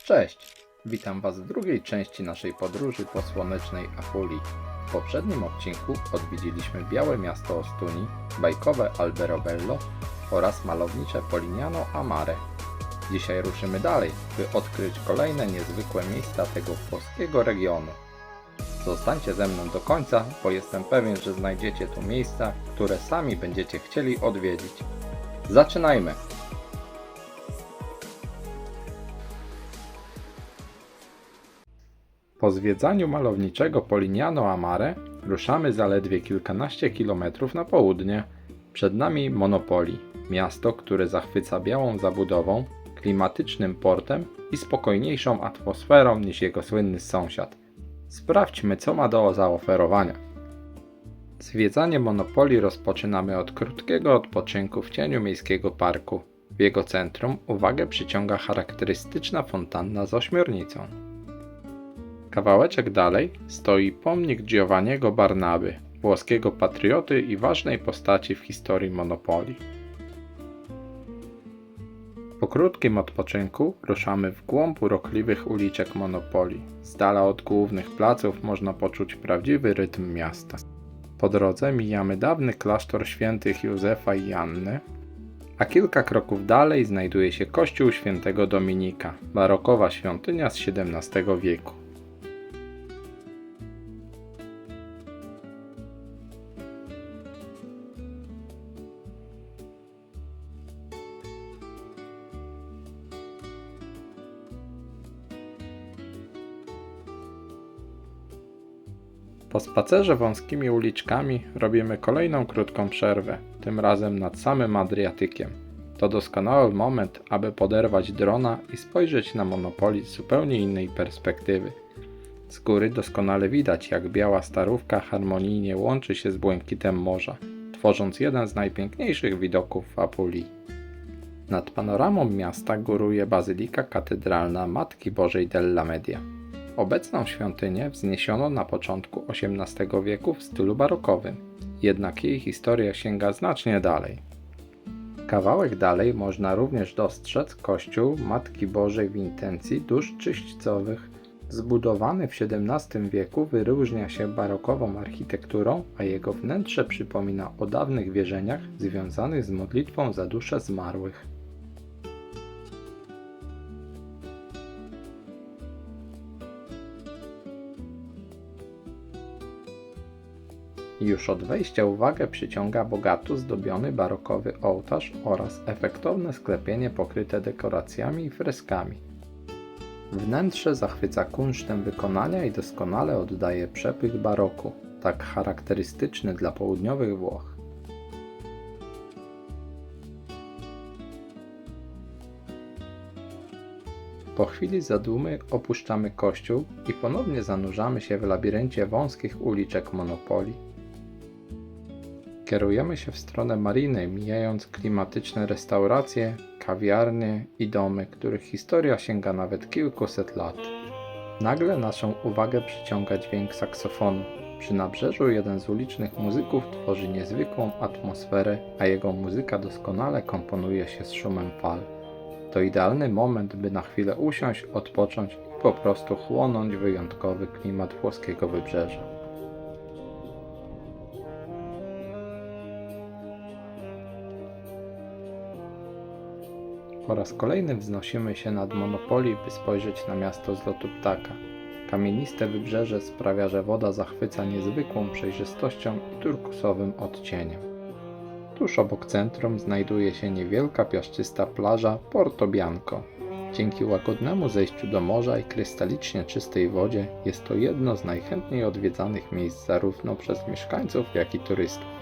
Cześć! Witam Was w drugiej części naszej podróży po słonecznej Apulii. W poprzednim odcinku odwiedziliśmy Białe Miasto Ostuni, bajkowe Alberobello oraz malownicze Polignano a Mare. Dzisiaj ruszymy dalej, by odkryć kolejne niezwykłe miejsca tego włoskiego regionu. Zostańcie ze mną do końca, bo jestem pewien, że znajdziecie tu miejsca, które sami będziecie chcieli odwiedzić. Zaczynajmy! Po zwiedzaniu malowniczego Polignano a Mare ruszamy zaledwie kilkanaście kilometrów na południe. Przed nami Monopoli, miasto, które zachwyca białą zabudową, klimatycznym portem i spokojniejszą atmosferą niż jego słynny sąsiad. Sprawdźmy, co ma do zaoferowania. Zwiedzanie Monopoli rozpoczynamy od krótkiego odpoczynku w cieniu miejskiego parku. W jego centrum uwagę przyciąga charakterystyczna fontanna z ośmiornicą. Kawałeczek dalej stoi pomnik Giovanniego Barnaby, włoskiego patrioty i ważnej postaci w historii Monopoli. Po krótkim odpoczynku ruszamy w głąb urokliwych uliczek Monopoli. Z dala od głównych placów można poczuć prawdziwy rytm miasta. Po drodze mijamy dawny klasztor świętych Józefa i Janny, a kilka kroków dalej znajduje się kościół świętego Dominika, barokowa świątynia z XVII wieku. Po spacerze wąskimi uliczkami robimy kolejną krótką przerwę, tym razem nad samym Adriatykiem. To doskonały moment, aby poderwać drona i spojrzeć na Monopoli z zupełnie innej perspektywy. Z góry doskonale widać, jak biała starówka harmonijnie łączy się z błękitem morza, tworząc jeden z najpiękniejszych widoków w Apulii. Nad panoramą miasta góruje bazylika katedralna Matki Bożej della Media. Obecną świątynię wzniesiono na początku XVIII wieku w stylu barokowym, jednak jej historia sięga znacznie dalej. Kawałek dalej można również dostrzec kościół Matki Bożej w intencji dusz czyśćcowych. Zbudowany w XVII wieku wyróżnia się barokową architekturą, a jego wnętrze przypomina o dawnych wierzeniach związanych z modlitwą za dusze zmarłych. Już od wejścia uwagę przyciąga bogato zdobiony barokowy ołtarz oraz efektowne sklepienie pokryte dekoracjami i freskami. Wnętrze zachwyca kunsztem wykonania i doskonale oddaje przepych baroku, tak charakterystyczny dla południowych Włoch. Po chwili zadumy opuszczamy kościół i ponownie zanurzamy się w labiryncie wąskich uliczek Monopoli. Kierujemy się w stronę mariny, mijając klimatyczne restauracje, kawiarnie i domy, których historia sięga nawet kilkuset lat. Nagle naszą uwagę przyciąga dźwięk saksofonu. Przy nabrzeżu jeden z ulicznych muzyków tworzy niezwykłą atmosferę, a jego muzyka doskonale komponuje się z szumem fal. To idealny moment, by na chwilę usiąść, odpocząć i po prostu chłonąć wyjątkowy klimat włoskiego wybrzeża. Po raz kolejny wznosimy się nad Monopoli, by spojrzeć na miasto z lotu ptaka. Kamieniste wybrzeże sprawia, że woda zachwyca niezwykłą przejrzystością i turkusowym odcieniem. Tuż obok centrum znajduje się niewielka piaszczysta plaża Porto Bianco. Dzięki łagodnemu zejściu do morza i krystalicznie czystej wodzie jest to jedno z najchętniej odwiedzanych miejsc zarówno przez mieszkańców, jak i turystów.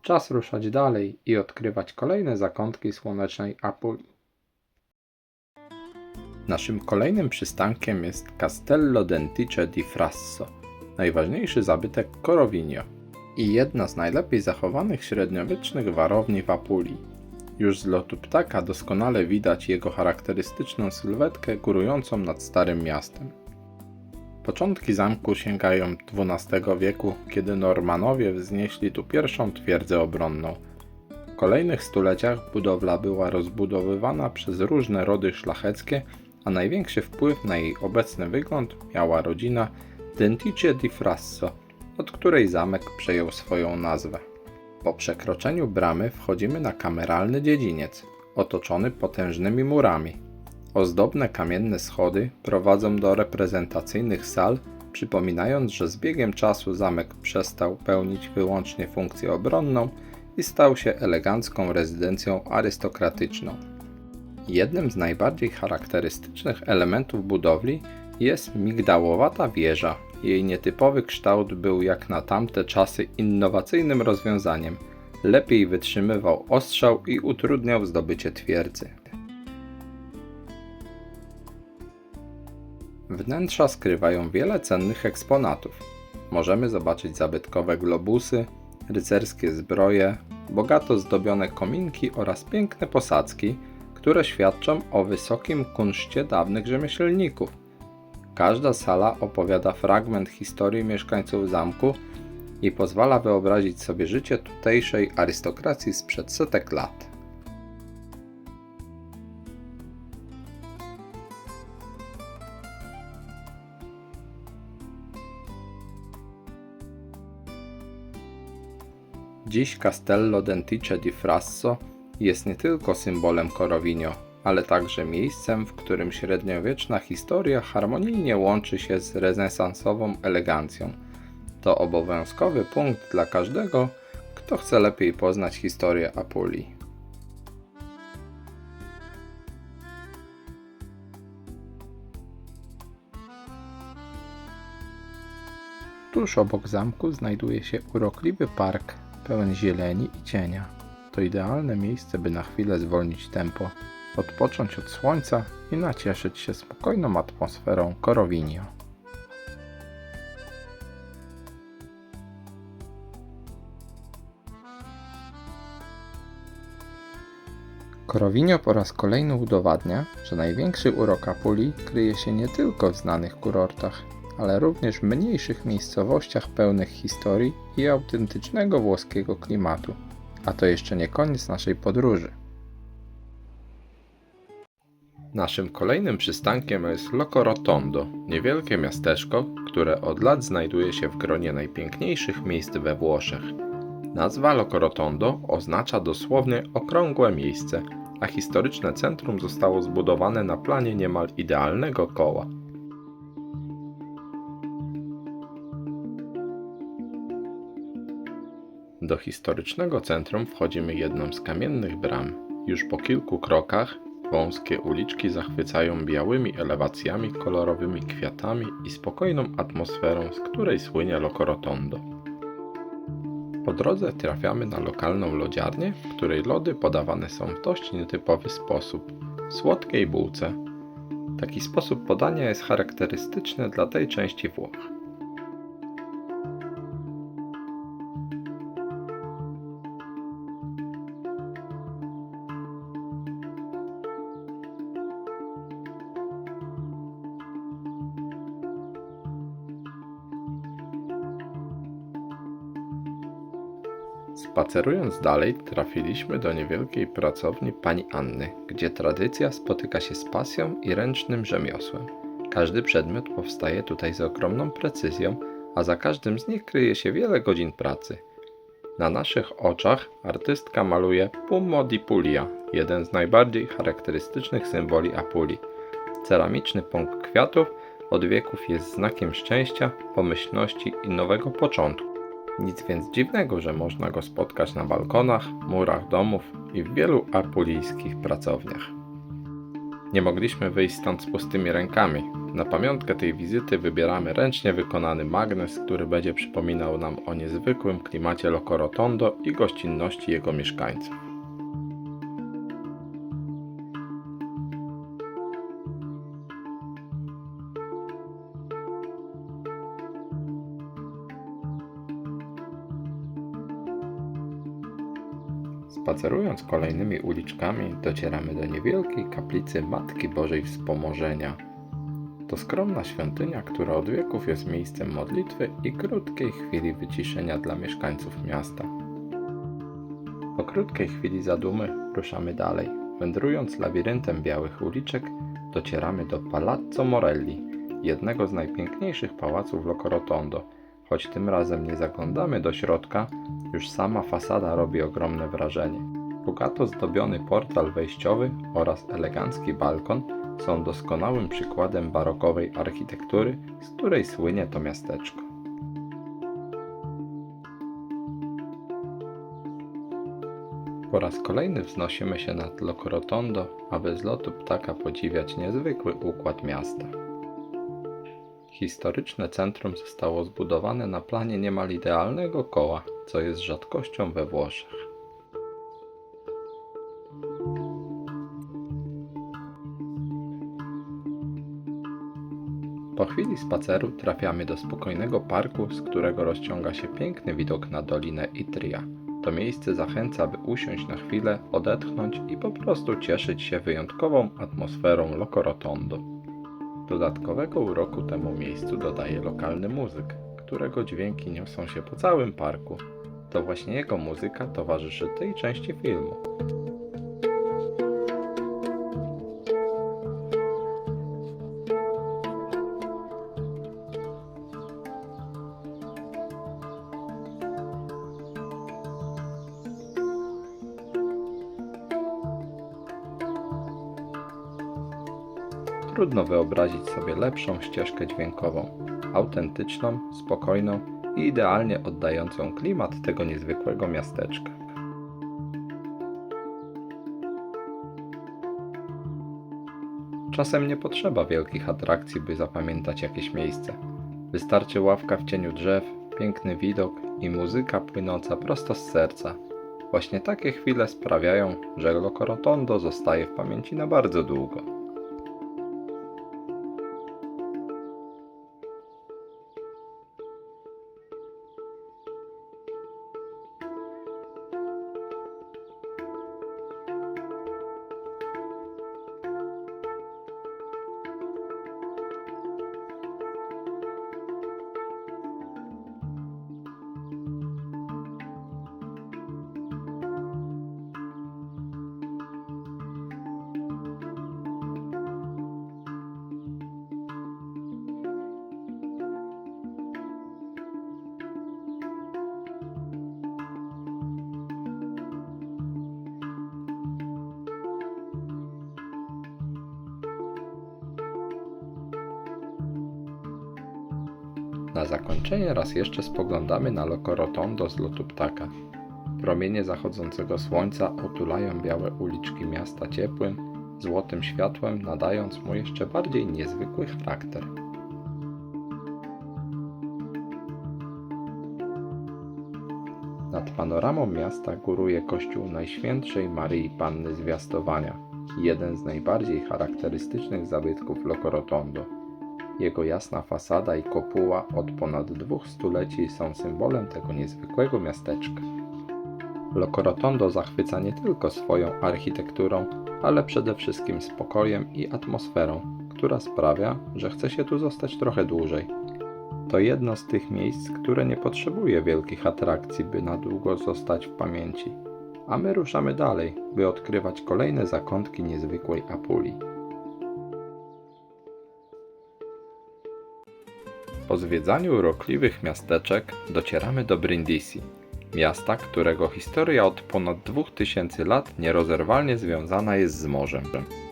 Czas ruszać dalej i odkrywać kolejne zakątki słonecznej Apulii. Naszym kolejnym przystankiem jest Castello d'Antice di Frasso, najważniejszy zabytek Corovigno i jedna z najlepiej zachowanych średniowiecznych warowni w Apulii. Już z lotu ptaka doskonale widać jego charakterystyczną sylwetkę górującą nad Starym Miastem. Początki zamku sięgają XII wieku, kiedy Normanowie wznieśli tu pierwszą twierdzę obronną. kolejnych stuleciach budowla była rozbudowywana przez różne rody szlacheckie, a największy wpływ na jej obecny wygląd miała rodzina Dentice di Frasso, od której zamek przejął swoją nazwę. Po przekroczeniu bramy wchodzimy na kameralny dziedziniec, otoczony potężnymi murami. Ozdobne kamienne schody prowadzą do reprezentacyjnych sal, przypominając, że z biegiem czasu zamek przestał pełnić wyłącznie funkcję obronną i stał się elegancką rezydencją arystokratyczną. Jednym z najbardziej charakterystycznych elementów budowli jest migdałowata wieża. Jej nietypowy kształt był jak na tamte czasy innowacyjnym rozwiązaniem. Lepiej wytrzymywał ostrzał i utrudniał zdobycie twierdzy. Wnętrza skrywają wiele cennych eksponatów. Możemy zobaczyć zabytkowe globusy, rycerskie zbroje, bogato zdobione kominki oraz piękne posadzki, które świadczą o wysokim kunszcie dawnych rzemieślników. Każda sala opowiada fragment historii mieszkańców zamku i pozwala wyobrazić sobie życie tutejszej arystokracji sprzed setek lat. Dziś Castello Dentice di Frasso jest nie tylko symbolem Corovigno, ale także miejscem, w którym średniowieczna historia harmonijnie łączy się z renesansową elegancją. To obowiązkowy punkt dla każdego, kto chce lepiej poznać historię Apulii. Tuż obok zamku znajduje się urokliwy park pełen zieleni i cienia. To idealne miejsce, by na chwilę zwolnić tempo, odpocząć od słońca i nacieszyć się spokojną atmosferą Corovigno. Corovigno po raz kolejny udowadnia, że największy urok Apulii kryje się nie tylko w znanych kurortach, ale również w mniejszych miejscowościach pełnych historii i autentycznego włoskiego klimatu. A to jeszcze nie koniec naszej podróży. Naszym kolejnym przystankiem jest Locorotondo, niewielkie miasteczko, które od lat znajduje się w gronie najpiękniejszych miejsc we Włoszech. Nazwa Locorotondo oznacza dosłownie okrągłe miejsce, a historyczne centrum zostało zbudowane na planie niemal idealnego koła. Do historycznego centrum wchodzimy jedną z kamiennych bram. Już po kilku krokach wąskie uliczki zachwycają białymi elewacjami, kolorowymi kwiatami i spokojną atmosferą, z której słynie Locorotondo. Po drodze trafiamy na lokalną lodziarnię, w której lody podawane są w dość nietypowy sposób – w słodkiej bułce. Taki sposób podania jest charakterystyczny dla tej części Włoch. Spacerując dalej, trafiliśmy do niewielkiej pracowni pani Anny, gdzie tradycja spotyka się z pasją i ręcznym rzemiosłem. Każdy przedmiot powstaje tutaj z ogromną precyzją, a za każdym z nich kryje się wiele godzin pracy. Na naszych oczach artystka maluje Pummo di Puglia, jeden z najbardziej charakterystycznych symboli Apulii. Ceramiczny pąk kwiatów od wieków jest znakiem szczęścia, pomyślności i nowego początku. Nic więc dziwnego, że można go spotkać na balkonach, murach domów i w wielu apulijskich pracowniach. Nie mogliśmy wyjść stąd z pustymi rękami. Na pamiątkę tej wizyty wybieramy ręcznie wykonany magnes, który będzie przypominał nam o niezwykłym klimacie Locorotondo i gościnności jego mieszkańców. Spacerując kolejnymi uliczkami, docieramy do niewielkiej kaplicy Matki Bożej Wspomożenia. To skromna świątynia, która od wieków jest miejscem modlitwy i krótkiej chwili wyciszenia dla mieszkańców miasta. Po krótkiej chwili zadumy ruszamy dalej. Wędrując labiryntem białych uliczek, docieramy do Palazzo Morelli, jednego z najpiękniejszych pałaców Locorotondo. Choć tym razem nie zaglądamy do środka, już sama fasada robi ogromne wrażenie. Bogato zdobiony portal wejściowy oraz elegancki balkon są doskonałym przykładem barokowej architektury, z której słynie to miasteczko. Po raz kolejny wznosimy się nad Locorotondo, aby z lotu ptaka podziwiać niezwykły układ miasta. Historyczne centrum zostało zbudowane na planie niemal idealnego koła, co jest rzadkością we Włoszech. Po chwili spaceru trafiamy do spokojnego parku, z którego rozciąga się piękny widok na Dolinę Itria. To miejsce zachęca, by usiąść na chwilę, odetchnąć i po prostu cieszyć się wyjątkową atmosferą Locorotondo. Dodatkowego uroku temu miejscu dodaje lokalny muzyk, którego dźwięki niosą się po całym parku. To właśnie jego muzyka towarzyszy tej części filmu. Trudno wyobrazić sobie lepszą ścieżkę dźwiękową, autentyczną, spokojną i idealnie oddającą klimat tego niezwykłego miasteczka. Czasem nie potrzeba wielkich atrakcji, by zapamiętać jakieś miejsce. Wystarczy ławka w cieniu drzew, piękny widok i muzyka płynąca prosto z serca. Właśnie takie chwile sprawiają, że Locorotondo zostaje w pamięci na bardzo długo. Na zakończenie raz jeszcze spoglądamy na Locorotondo z lotu ptaka. Promienie zachodzącego słońca otulają białe uliczki miasta ciepłym, złotym światłem, nadając mu jeszcze bardziej niezwykły charakter. Nad panoramą miasta góruje kościół Najświętszej Maryi Panny Zwiastowania, jeden z najbardziej charakterystycznych zabytków Locorotondo. Jego jasna fasada i kopuła od ponad 2 stuleci są symbolem tego niezwykłego miasteczka. Locorotondo zachwyca nie tylko swoją architekturą, ale przede wszystkim spokojem i atmosferą, która sprawia, że chce się tu zostać trochę dłużej. To jedno z tych miejsc, które nie potrzebuje wielkich atrakcji, by na długo zostać w pamięci. A my ruszamy dalej, by odkrywać kolejne zakątki niezwykłej Apulii. Po zwiedzaniu urokliwych miasteczek docieramy do Brindisi, miasta, którego historia od ponad 2000 lat nierozerwalnie związana jest z morzem.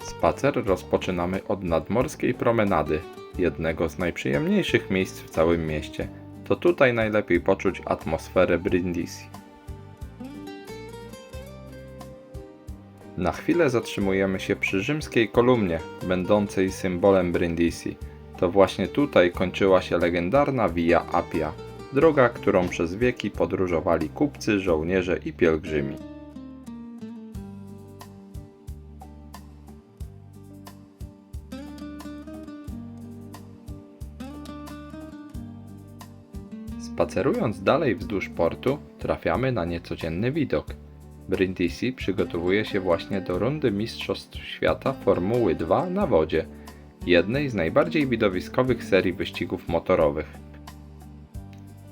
Spacer rozpoczynamy od nadmorskiej promenady, jednego z najprzyjemniejszych miejsc w całym mieście. To tutaj najlepiej poczuć atmosferę Brindisi. Na chwilę zatrzymujemy się przy rzymskiej kolumnie, będącej symbolem Brindisi. To właśnie tutaj kończyła się legendarna Via Appia, droga, którą przez wieki podróżowali kupcy, żołnierze i pielgrzymi. Spacerując dalej wzdłuż portu, trafiamy na niecodzienny widok. Brindisi przygotowuje się właśnie do rundy Mistrzostw Świata Formuły 2 na wodzie, jednej z najbardziej widowiskowych serii wyścigów motorowych.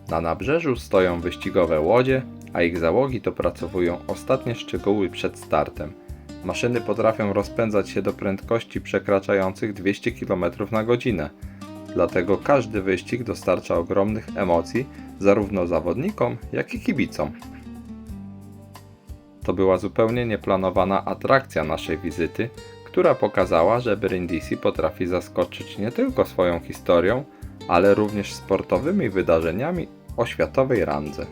Na nabrzeżu stoją wyścigowe łodzie, a ich załogi dopracowują ostatnie szczegóły przed startem. Maszyny potrafią rozpędzać się do prędkości przekraczających 200 km na godzinę. Dlatego każdy wyścig dostarcza ogromnych emocji zarówno zawodnikom, jak i kibicom. To była zupełnie nieplanowana atrakcja naszej wizyty, która pokazała, że Brindisi potrafi zaskoczyć nie tylko swoją historią, ale również sportowymi wydarzeniami o światowej randze.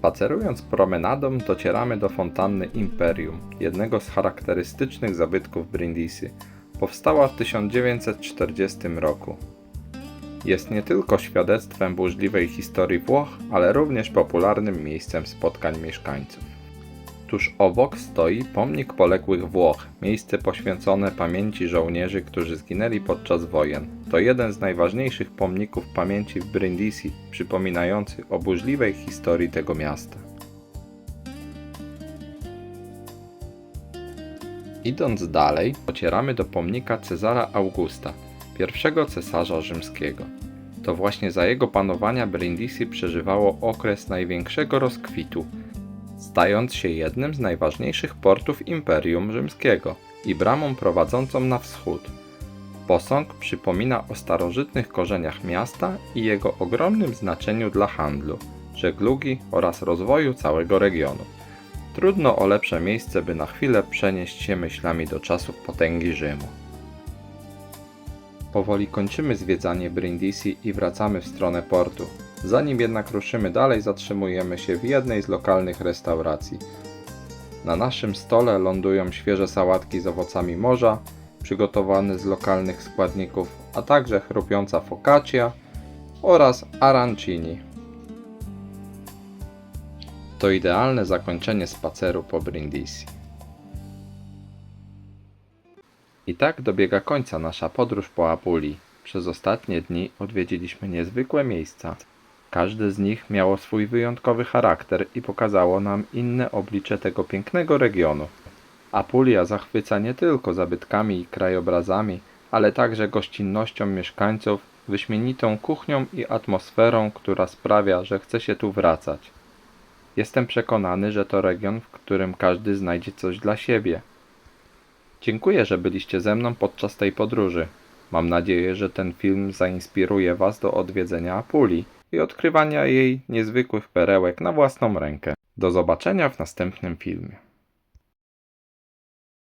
Spacerując promenadą docieramy do fontanny Imperium, jednego z charakterystycznych zabytków Brindisi. Powstała w 1940 roku. Jest nie tylko świadectwem burzliwej historii Włoch, ale również popularnym miejscem spotkań mieszkańców. Tuż obok stoi pomnik poległych Włoch, miejsce poświęcone pamięci żołnierzy, którzy zginęli podczas wojen. To jeden z najważniejszych pomników pamięci w Brindisi, przypominający o burzliwej historii tego miasta. Idąc dalej, docieramy do pomnika Cezara Augusta, pierwszego cesarza rzymskiego. To właśnie za jego panowania Brindisi przeżywało okres największego rozkwitu, stając się jednym z najważniejszych portów Imperium Rzymskiego i bramą prowadzącą na wschód. Posąg przypomina o starożytnych korzeniach miasta i jego ogromnym znaczeniu dla handlu, żeglugi oraz rozwoju całego regionu. Trudno o lepsze miejsce, by na chwilę przenieść się myślami do czasów potęgi Rzymu. Powoli kończymy zwiedzanie Brindisi i wracamy w stronę portu. Zanim jednak ruszymy dalej, zatrzymujemy się w jednej z lokalnych restauracji. Na naszym stole lądują świeże sałatki z owocami morza, przygotowane z lokalnych składników, a także chrupiąca focaccia oraz arancini. To idealne zakończenie spaceru po Brindisi. I tak dobiega końca nasza podróż po Apulii. Przez ostatnie dni odwiedziliśmy niezwykłe miejsca. Każde z nich miało swój wyjątkowy charakter i pokazało nam inne oblicze tego pięknego regionu. Apulia zachwyca nie tylko zabytkami i krajobrazami, ale także gościnnością mieszkańców, wyśmienitą kuchnią i atmosferą, która sprawia, że chce się tu wracać. Jestem przekonany, że to region, w którym każdy znajdzie coś dla siebie. Dziękuję, że byliście ze mną podczas tej podróży. Mam nadzieję, że ten film zainspiruje Was do odwiedzenia Apulii i odkrywania jej niezwykłych perełek na własną rękę. Do zobaczenia w następnym filmie.